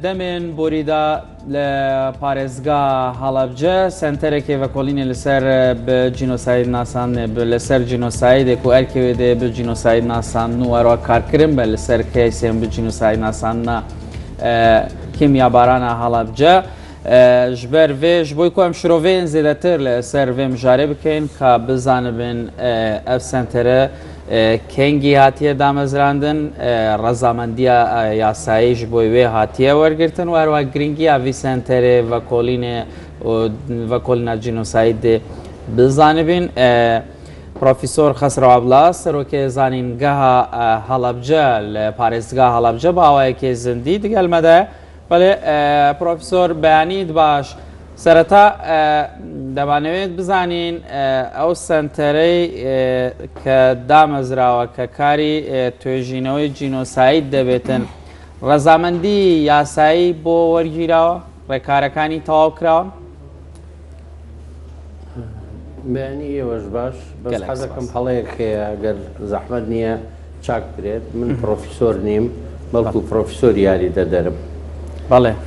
دەمێن بۆریدا لە پارێزگا هەڵەبجە سنتەرێکی ڤەکۆلینێ لەسەر جینۆساید ناسان لەسەر جینۆسایدێک و ئەرکەوێ دێ ب جینۆساید ناسان و هەروە کارکردن بە لەسەر کەیسێن ب جینۆساید ناسانە کیمیابارانە هەڵەبجە ji ber vê ji bo ku em şiroveyên zêdetir li ser vê mijarê bikin ka bizanibin ev sentere kengî hatiye damezrandin rezamendiya yasayî ji bo wê hatiye wergirtin û herwa giringiya vî senterê vekolîna cînosayîdê bizanibin. Profesör Xesro Abla serokê zanîngeha Helebce li parêzgeha Helebce bi awayekê zindî digelme de بله پروفسور بیانید باش سرتا دەبانەوێت بزانین ئەو سنتەرەی کە دامەزراوە کە کاری توێژینەوەی جینۆساید دەبێتن ڕەزامەندی یاسایی بۆ وەرگیراوە ڕێکارەکانی تەواو کراوە بەیانی ئێوەش باش بەس حەزەکەم هەڵەیەک هەیە ئەگەر زەحمەت نییە چاک بکرێت من پرۆفیسۆر نیم بەڵکو پرۆفیسۆر یاری دەدەرم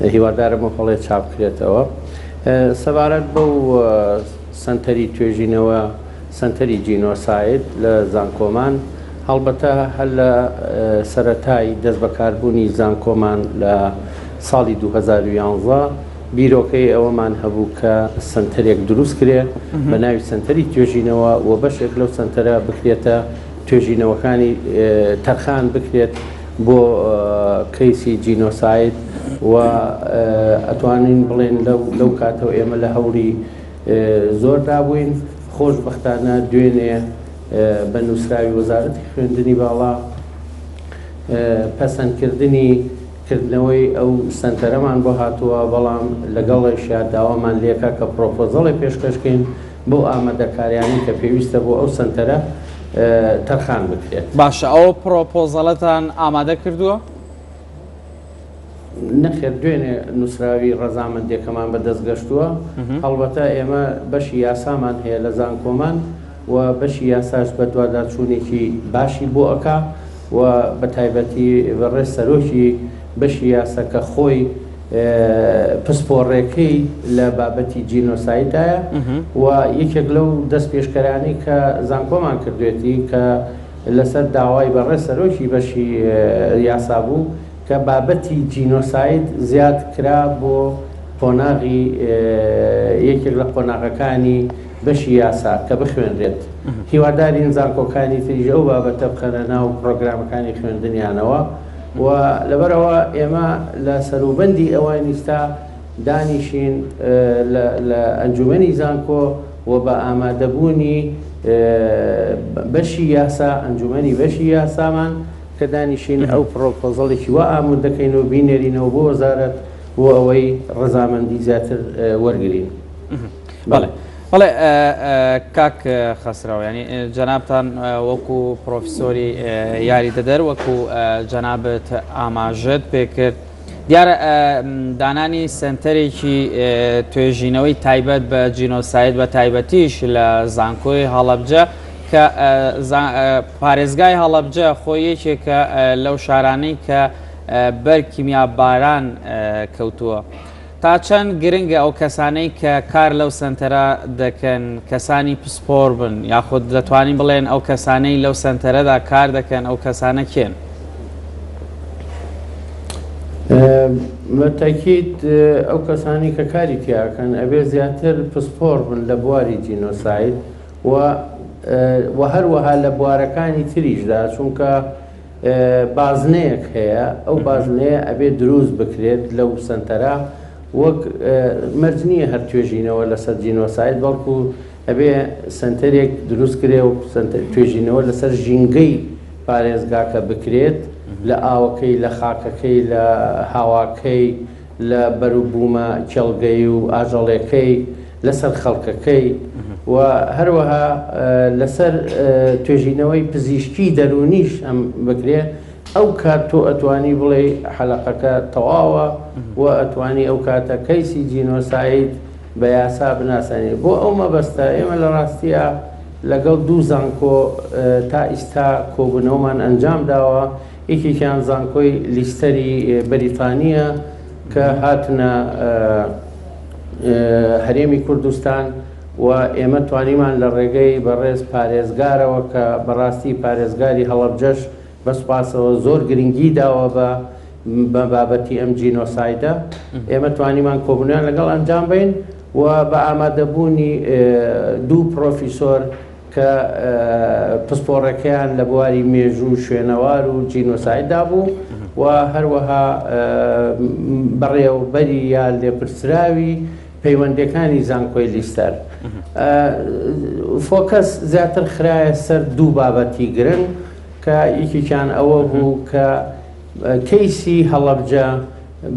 هیوادارم و هەڵێ چاپ بکرێتەوە سەبارەت بەو سنتەری توێژینەوە سنتەری جینۆساید لە زانکۆمان هەڵبەتە هەر لە سەرەتای دەست بەکاربوونی زانکۆمان لە ساڵی 2011 بیرۆکەی ئەوەمان هەبوو کە سنتەرێک دروست کرێ بە ناوی سنتەری توێژینەوە و بەشێک لەو سنتەرە بکرێتە توێژینەوەکانی تەرخان بکرێت بۆ کەیسی جینۆساید و ئەتوانین بڵێن لەو کاتەوە ئێمە لە هەوڵی زۆردا بووین خۆشبەختانە دوێنێ بە نووسراوی وەزارەتی خوێندنی باڵا پەسەندکردنی کردنەوەی ئەو سنتەرەمان بۆ هاتووە بەڵام لەگەڵیشیا داوامان لێکە کە پرۆپۆزەڵی پێشکەشکەین بۆ ئامادەکاریانی کە پێویستە بۆ ئەو سنتەرە تەرخان بکرێت. باشە ئەو پرۆپۆزەڵەتان ئامادە کردووە؟ نەخێر دوێنێ نووسراوی ڕەزامەندێکەمان بەدەستگەشتووە هەڵبەتە ئێمە بەشی یاسامان هەیە لە زانکۆمان و بەشی یاساش بە دوواداچوونێکی باشی بۆ ئەکا و بە تایبەتی بەڕێز سەرۆکی بەشی یاسەکە خۆی پسپۆڕێکەی لە بابەتی جینۆسایدایە و یەکێک لەو دەست پێشکەرانی کە زانکۆمان کردوێتی کە لەسەر داوای بەڕێز سەرۆکی بەشی یاسا بوو کە بابەتی جینۆساید زیاد کرا بۆ قۆناغی یەکێک لە قۆناغەکانی بەشی یاسا کە بخوێنرێت هیوادارین زانکۆکانی تریژە ئەو بابەتە بخەنە ناو پرۆگرامەکانی خوێندنیانەوە و لەبەرەوە ئێمە لە سەروبەندی ئەوانیستا دانیشین لە ئەنجومەنی زانکۆ و بە ئامادەبوونی بەشی یاسا ئەنجومەنی بەشی یاسامان کە دانیشین ئەو پرۆپۆزەڵێکی وا ئامور دەکەینەوە بینێرینەوە بۆ وەزارەت بۆ ئەوەی ڕەزامەندی زیاتر وەرگرین. بەڵێ بەڵێ کاک خەسرەوە ینی جەنابتان وەکو پرۆفیسۆری یاری دەدەر وەکو جەنابەت ئاماژەت پێکرد دیارە دانانی سنتەرێکی توێژینەوەی تایبەت بە جینۆساید بە تایبەتیش لە زانکۆی هەڵەبجە کە پارێزگای هەڵەبجە خۆی یەکێکە لەو شارانەی کە بەر کیمیاباران کەوتووە تا چەند گرنگە ئەو کەسانەی کە کار لەو سنتەرە دەکەن کەسانی پسپۆر بن یاخود دەتوانین بڵێن ئەو کەسانەی لەو سنتەرەدا کار دەکەن ئەو کەسانە کێن؟ بەتاکید ئەو کەسانی کە کاری تیاکەن ئەبێ زیاتر پسپۆر بن لە بواری جینۆساید و هەروەها لە بوارەکانی تریشدا چونکە بازنەیەک هەیە ئەو بازنەیە ئەبێ دروست بکرێت لەو سنتەرە وەک مەرج نییە هەر توێژینەوە لەسەر جینۆساید بەڵکو ئەبێ سنتەرێک دروست کرێ و توێژینەوە لەسەر ژینگەی پارێزگاکە بکرێت لە ئاوەکەی لە خاکەکەی لە هاواکەی لە بەروبوومە کێڵگەی و ئاژەڵێکەی لەسەر خەڵکەکەی و هەروەها لەسەر توێژینەوەی پزیشکی دەرونیش ئەم بکرێ ئەو کات تۆ ئەتوانی بڵێ حەلەقەکە تەواوە و ئەتوانی ئەو کاتە کەیسی جینۆساید بە یاسا بناسانی بۆ ئەو مەبەستە ئێمە لە ڕاستیە لەگەڵ دوو زانکۆ تا ئیستا کۆبوونەوەمان ئەنجام داوە یەکێکیان زانکۆی لیستەری بەریتانیە کە هاتنە هەرێمی کوردستان و ئێمە توانیمان لە ڕێگەی بەڕێز پارێزگارەوە کە بەڕاستی پارێزگاری هەڵەبجەش بەسپاسەوە زۆر گرنگی داوە بە بابەتی ئەم جینۆسایدە ئێمە توانیمان کۆبوونیان لەگەڵ ئەنجام بین و بە ئامادەبوونی دوو پرۆفیسۆر کە پسپۆڕەکەیان لە بواری مێژوو شوێنەوار و جینۆسایددا بوو و هەروەها بەڕێوەبەری یا لێپرسراوی پەیوەندەکانی زانکۆی لیستەر. فۆکەس زیاتر خرایە سەر دوو بابەتی گرنگ کە یەکێکیان ئەوە بوو کە کەیسی هەڵەبجە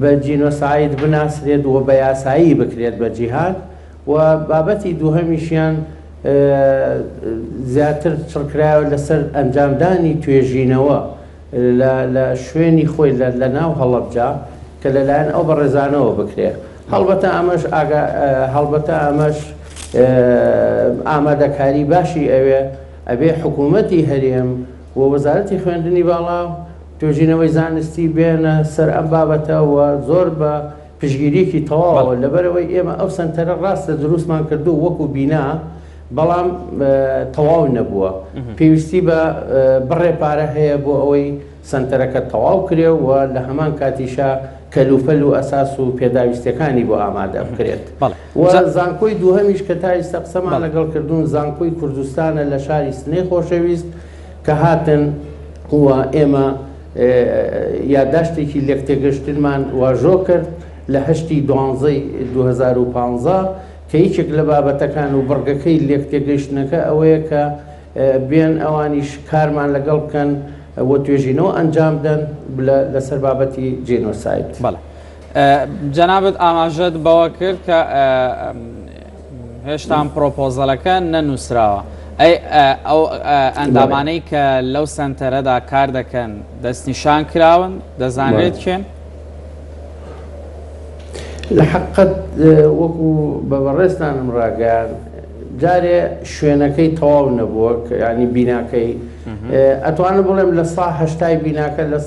بە جینۆساید بناسرێت و بە یاسایی بکرێت بە جیهاد و بابەتی دووهەمیشیان زیاتر چڕکرایەوە لەسەر ئەنجامدانی توێژینەوە لە شوێنی خۆی لە ناو هەڵەبجە کە لەلایەن ئەو بەڕێزانەوە بکرێت. هەڵبەتە ئەمەش ئامادەکاری باشی ئەبێ حکوومەتی هەرێم و وەزارەتی خوێندنی باڵا توێژینەوەی زانستی بێنە سەر ئەم بابەتەوە زۆر بە پشگیریەکی تەواوە لەبەرەوەی ئێمە ئەو سنتەرە ڕاستە دروستمان کردو وەکو بینا بەڵام تەواو نەبووە پێویستی بە بڕێپارە هەیە بۆ ئەوەی سنتەرەکە تەواو کرێ و لە هەمان کاتیشا کەلوپەل و ئەساس و پێداویستەکانی بۆ ئامادە بکرێت. و زانکۆی دووهەمیش کە تا ئێستا قسەمان لەگەڵ کردوون زانکۆی کوردستانە لە شاری سنەی خۆشەویست کە هاتن و ئێمە یادداشتێکی لێکتێگەشتنمان واژۆ کرد لە 2015 کە هیچێک لە بابەتەکان و بڕگەکەی لێکتێگەشتنەکە ئەوەیە کە بێن ئەوانیش کارمان لەگەڵ بکەن و توێژینەوە ئەنجام بدەن لەسەر بابەتی جینۆساید. جەنابەت ئاماژەت بەوە کرد کە هێشتا پرۆپۆزەلەکە نەنووسراوە. ئەو ئەندامانەی کە لەو سنتەرەدا کار دەکەن دەستنیشان کراون دەزانرێت کێن؟ لە حقیقەت وەکو بەڕێستانم ڕاگەیان جارێ شوێنەکەی تەواو نەبووە ینی بیناکەی ئەتوانە بڵێم لە 180 بیناکە لە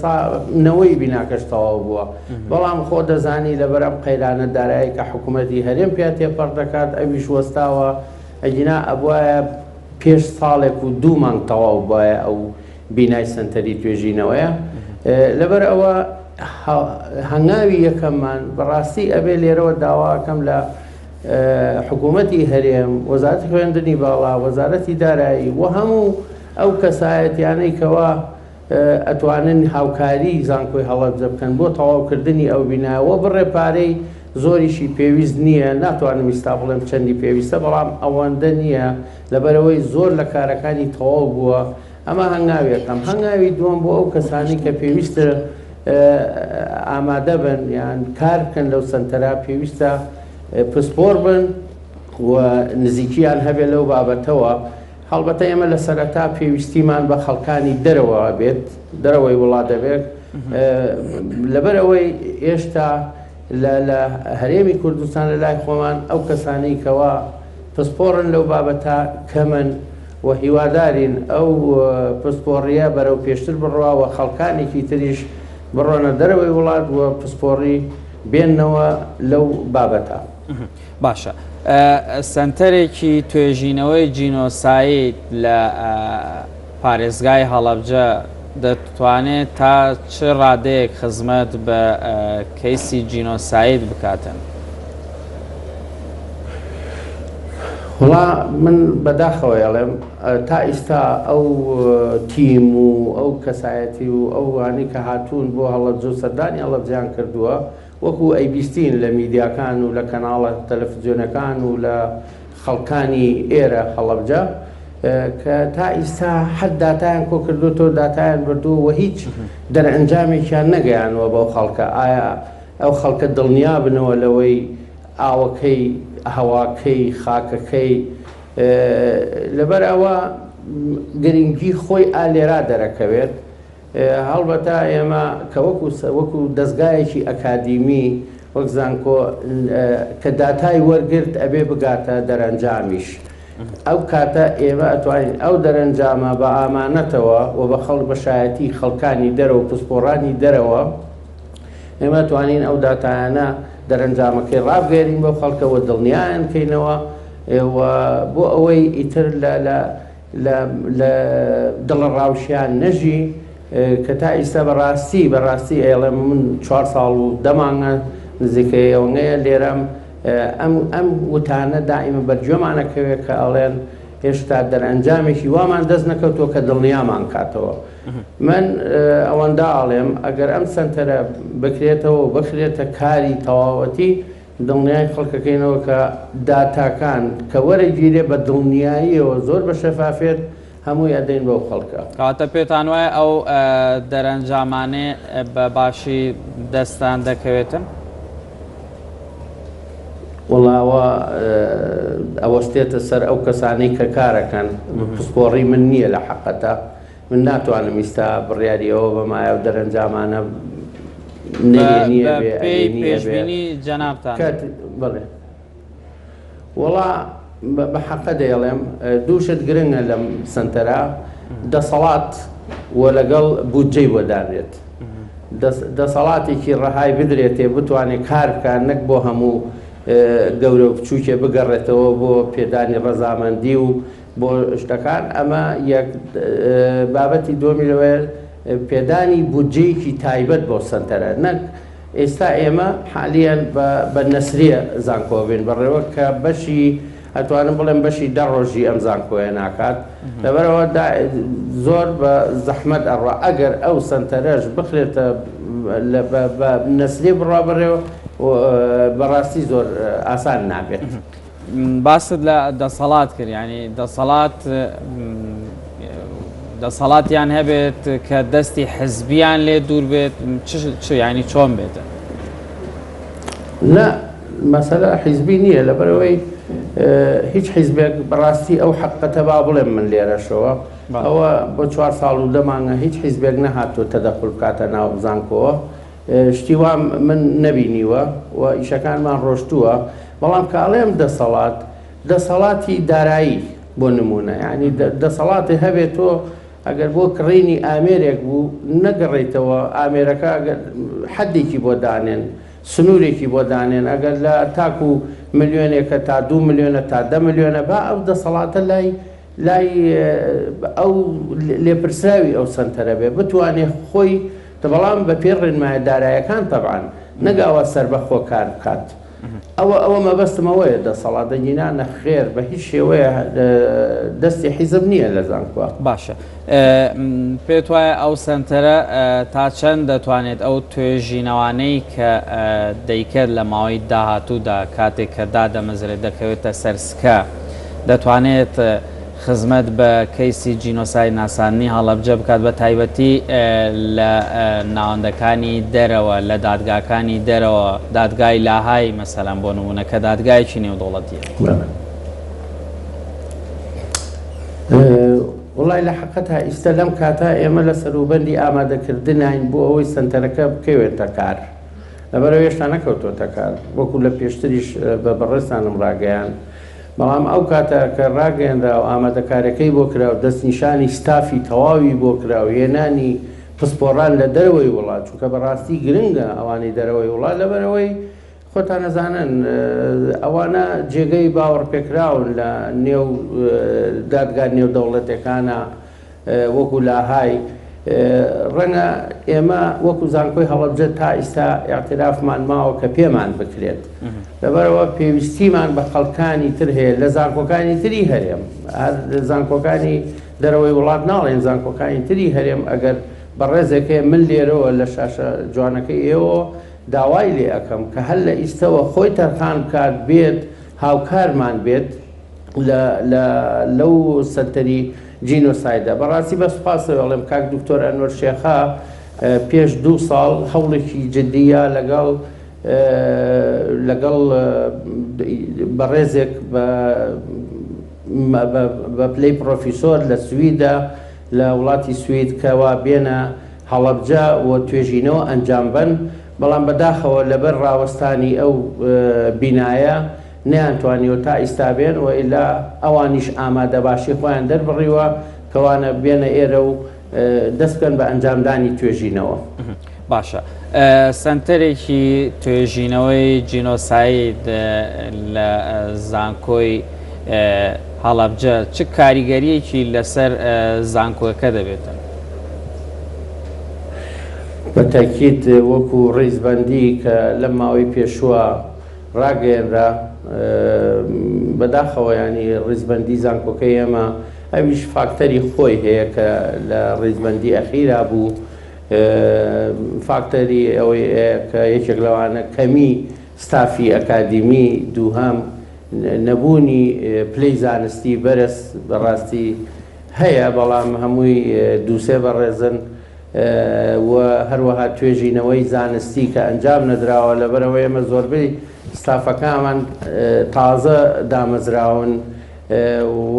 90 بیناکەش تەواو بووە بەڵام خۆ دەزانی لەبەرەم قەیرانە دارایی کە حکوومەتی هەرێم پێ تێپەڕ دەکات ئەویش وەستاوە ئەگینا ئەبوایە پێش ساڵێک و 2 مانگ تەواو بایە ئەو بینای سنتەری توێژینەوەیە لەبەر ئەوە هەنگاوی یەکەممان بەڕاستی ئەبێ لێرەوە داواکەم لە حکوومەتی هەرێم وەزارەتی خوێندنی باڵا وەزارەتی دارایی و هەموو ئەو کەسایەتیانەی کەوا ئەتوانن هاوکاری زانکۆی هەڵەبجە بکەن بۆ تەواوکردنی ئەو بینایەوە بڕێپارەی زۆریشی پێویست نییە ناتوانم ئیستا بڵێم چەندی پێویستە بەڵام ئەوەندە نییە لەبەرەوەی زۆر لە کارەکانی تەواو بووە ئەمە هەنگاویەکەم هەنگاوی دووەم بۆ ئەو کەسانی کە پێویستە ئامادە بن یان کار بکەن لەو سنتەرا پێویستە پسپۆر بن و نزیکیان هەبێت لەو بابەتەوە هەڵبەتە ئێمە لە سەرەتا پێویستیمان بە خەڵکانی دەرەوە بێت دەرەوەی وڵات دەبێت لەبەرەوەی ئێشتا لە هەرێمی کوردستان لە لای خۆمان ئەو کەسانەی کەوا پسپۆڕن لەو بابەتە کەمن و هیوادارین ئەو پسپۆڕیە بەرەو پێشتر بڕواوە خەڵکانێکی تریش بڕۆنە دەرەوەی وڵات و پسپۆڕی بێننەوە لەو بابەتە. باشە سنتەرێکی توێژینەوەی جینۆساید لە پارێزگای هەڵەبجە دەتوانێت تا چ ڕادەیەک خزمەت بە کەیسی جینۆساید بکاتن؟ وڵا من بەداخەوە ئەڵێم تا ئێستا ئەو تیم و ئەو کەسایەتی و ئەو وانی کە هاتوون بۆ هەڵەبجە و سەردانی هەڵەبجەیان کردووە وەکو ئەیبیستین لە میدیاکان و لە کەناڵە تەلەڤیزیۆنەکان و لە خەڵکانی ئێرە هەڵەبجە کە تا ئێستا حەد داتایان کۆ کردوتەوە داتایان بردووە هیچ دەرئەنجامێکیان نەگەیانەوە بەو خەڵکە ئایا ئەو خەڵکە دڵنیا بنەوە لەوەی ئاوەکەی هەواکەی خاکەکەی لەبەر ئەوە گرنگی خۆی ئالێرا دەرەکەوێت هەڵبەتە ئێمە کە وەکو دەستگایەکی ئەکادیمی وەک زانکۆ کە داتای وەرگرت ئەبێ بگاتە دەرەنجامیش ئەو کاتە ئێمە ئەتوانین ئەو دەرەنجامە بە ئامانەتەوە و بە خەڵک بەشایەتی خەڵکانی دەرەوە و پسپۆڕانی دەرەوە ئێمە توانین ئەو داتایانە دەرەنجامەکەی ڕابگەێنین بۆ خەڵکەوە دڵنیایان بکەینەوە بۆ ئەوەی ئیتر لە دڵڕاوشیان نەژی کە تا ئێستا بەڕاستی ئێڵێ من 4 ساڵ و 10 مانگە نزیکەیەوەیە لێرەم ئەم وتانە دائیمە بەرگوێمانەکەوێت کە ئەڵێن هێشتا دەرئەنجامێکی وامان دەست نەکەوتووە کە دڵنیامان کاتەوە. من ئەوەندا ئاڵێم ئەگەر ئەم سنتەرە بکرێتەوە بخرێتە کاری تەواوەتی دڵنیای خەڵکەکەینەوە کە داتاکان کە وەرەگیرێ بە دڵنیاییەوە زۆر بە شەفافێت هەمووی ئەدەین بەو خەڵکە. کاتە پێتان وایە ئەو دەرەنجامانێ بە باشی دەستان دەکەوێتن؟ وڵاوە ئەوە شتێتە سەر ئەو کەسانەی کە کارەکەن پسپۆڕی من نییە لە حەقەتە من ناتوانم ئیستا بڕیاریەوە بەمایە و دەرەنجامانە پێشبینی جەنابتان بڵێ وڵا بە حەقە دەیڵێم دووشت گرنگە لەم سنتەرە دەسەڵات وە لەگەڵ بودجەی بۆدانێت دەسەڵاتێکی ڕەهای بدرێتێ بتوانێت کار بکات نەک بۆ هەموو گەورە و بچووکێ بگەڕێتەوە بۆ پێدانی ڕەزامەندی و بۆ شتەکان ئەمە یەک بابەتی دۆمی لەوەیە پێدانی بودجەیەکی تایبەت بۆ سنتەرە نەک ئێستا ئێمە حالیان بە نەسریە زانکۆ بین بەڕێوە کە بەشی ئەتوانم بڵێم بەشی 10 ڕۆژی ئەم زانکۆیە ناکات لەبەرەوە زۆر بە زەحمەت ئەڕوا ئەگەر ئەو سنتەرەش بخرێتە بە نەسلی بڕوا بڕێەوە بەڕاستی زۆر ئاسان نابێت. باست لە دەسەڵات کرد ینی دەسەڵاتیان هەبێت کە دەستی حزبیان لێ دوور بێت ینی چۆن بێتە؟ لا مەسەلە حیزبی نییە لەبەرەوەی هیچ حیزبێک بەڕاستی ئەو حەقەتە با بڵێم من لێرەشەوە ئەوە بۆ 4 ساڵ و 10 مانگە هیچ حیزبێک نەهاتوە تەدەخل بکاتە ناو زانکۆوە شتیوا من نەبینیوە و ئیشەکانمان ڕۆشتووە بەڵام کاڵێم دەسەڵاتی دارایی بۆ نمونە ینی دەسەڵاتی هەبێت تۆ ئەگەر بۆ کڕینی ئامێرێک بوو نەگەڕێیتەوە ئامێرەکە حەدێکی بۆ دانێن سنوورێکی بۆ دانێن ئەگەر لە تاکو ملیۆنێکە تا 2 ملیۆنە تا 10 ملیۆنە با ئەو دەسەڵاتە لای ئەو لێپرسراوی ئەو سنتەرە بێ بتوانێت خۆی بەڵام بە پێ ڕێنمایە دارایەکان تەبعاً نەگاوە سەربەخۆ کار بکات ئەوە مەبەستمەوەیە دەسەڵاتە جینانە خێر بە هیچ شێوەیە دەستی حیزب نییە لە زانکۆ. باشە پێت وایە ئەو سنتەرە تا چەند دەتوانێت ئەو توێژینەوانەی کە دەیکرد لە ماوەی داهاتوودا کاتێک کە دادەمەزرێت دەکەوێتە سەرسکە دەتوانێت خزمەت بە کەیسی جینۆسای ناسانی هەڵەبجە بکات بە تایبەتی لە ناوەندەکانی دەرەوە لە دادگاکانی دەرەوە دادگای لاهای مەسەلەن بۆ نمونە کە دادگایکی نێودوڵەتیە. وڵای لە حەقەتە ئیستا لەم کاتە ئێمە لە سەروبەندی ئامادەکردنین بۆ ئەوەی سنتەرەکە بکەوێتە کار لەبەرەوە هێشتا نەکەوتۆتە کار وەکو لە پێشتریش بە بەڕێستانم ڕاگەیان بەڵام ئەو کاتە کە ڕاگەێنرا و ئامادەکارەکەی بۆ کرا و دەستنیشانی ستافی تەواوی بۆ کرا و هێنانی پسپۆڕان لە دەرەوەی وڵات چونکە بەڕاستی گرنگە ئەوانەی دەرەوەی وڵات لەبەرەوەی خۆتان نەزانن ئەوانە جێگەی باوەڕپێکراون لە نێو دادگا نێودەوڵەتەکانە وەکو لاهای ڕەنگە ئێمە وەکو زانکۆی هەڵەبجە تا ئێستا ئاعترافمان ماوە کە پێمان بکرێت لەبەرەوە پێویستیمان بە خەڵکانی تر هەیە لە زانکۆکانی تری هەرێم زانکۆکانی دەرەوەی وڵات ناڵێن زانکۆکانی تری هەرێم ئەگەر بە ڕێزێکەیە من لێرەوە لە شاشە جوانەکەی ئێوە داوای لێ ئەەکەم کە هەر لە ئیستەوە خۆی تەرخان بکات بێت هاوکارمان بێت لەو سەنتەری جینۆسایدە بەڕاستی بە سوپاسەوە ئەڵێم کاک دکتۆر ئەنوەر شێخا پێش 2 ساڵ هەوڵێکی جددیە لەگەڵ بەڕێزێک بە پلەی پرۆفیسۆر لە سویدە لە وڵاتی سوید کەوا بێنە هەڵەبجە و توێژینەوە ئەنجام بن بەڵام بەداخەوە لەبەر ڕاوەستانی ئەو بینایە نەیانتوانیەوە تا ئیستا بێن و ئیلا ئەوانیش ئامادە باشی خۆیان دەربڕیوە کەوانە بێنە ئێرە و دەست بکەن بە ئەنجامدانی توێژینەوە. باشە سنتەرێکی توێژینەوەی جینۆساید لە زانکۆی هەڵەبجە چ کاریگەریەکی لەسەر زانکۆیەکە دەبێتن؟ بەتاکید وەکو ڕیزبەندی کە لەم ماوەی پێشووە ڕاگەێنرا بەداخەوە ینی ڕیزبەندی زانکۆکەی ئێمە ئەویش فاکتەری خۆی هەیە کە لە ڕیزبەندی ئەخیرا بوو فاکتەری ئەوەی کە یەکێک لەوانە کەمی ستافی ئەکادیمی دووهەم نەبوونی پلەی زانستی بەرز بەڕاستی هەیە بەڵام هەمووی دووسێ بەڕێزن و هەروەها توێژینەوەی زانستی کە ئەنجام نەدراوە لەبەرەوە ئێمە زۆربەی ستافەکانمان تازە دامەزراون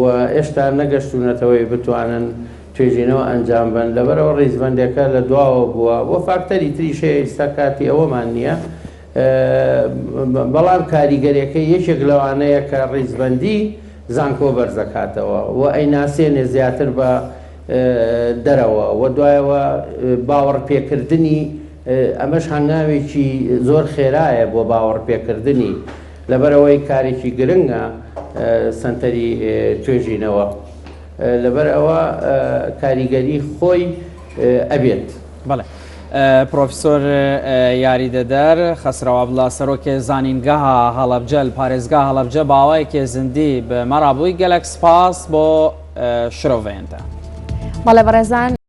و ئێشتا نەگەشتونەتەوەی بتوانن توێژینەوە ئەنجام بن لەبەرەوە ڕیزبەندەکە لە دواوە بووە بۆ فاکتەری تریشەیە ئێستا کاتی ئەوەمان نییە بەڵام کاریگەریەکەی یەکێک لەوانەیە کە ڕیزبەندی زانکۆ بەرزەکاتەوە و ئەیناسێنێ زیاتر بە دەرەوە و دوایەوە باوەڕ پێکردنی ئەمەش هەنگاوێکی زۆر خێرایە بۆ باوەڕ پێکردنی لەبەرەوەی کارێکی گرنگە سنتەری توێژینەوە لەبەر ئەوە کاریگەری خۆی ئەبێت. بەڵێ پرۆفیسۆر یاریدەدەر خەسرەوە بڵا سەرۆکێ زانینگەها هەڵەبجە پارێزگا هەڵەبجە باوایەکی زندی بە مەڕابووی گەلەک سپاس بۆ شرۆڤێنتە. بەڵێ بەڕێزان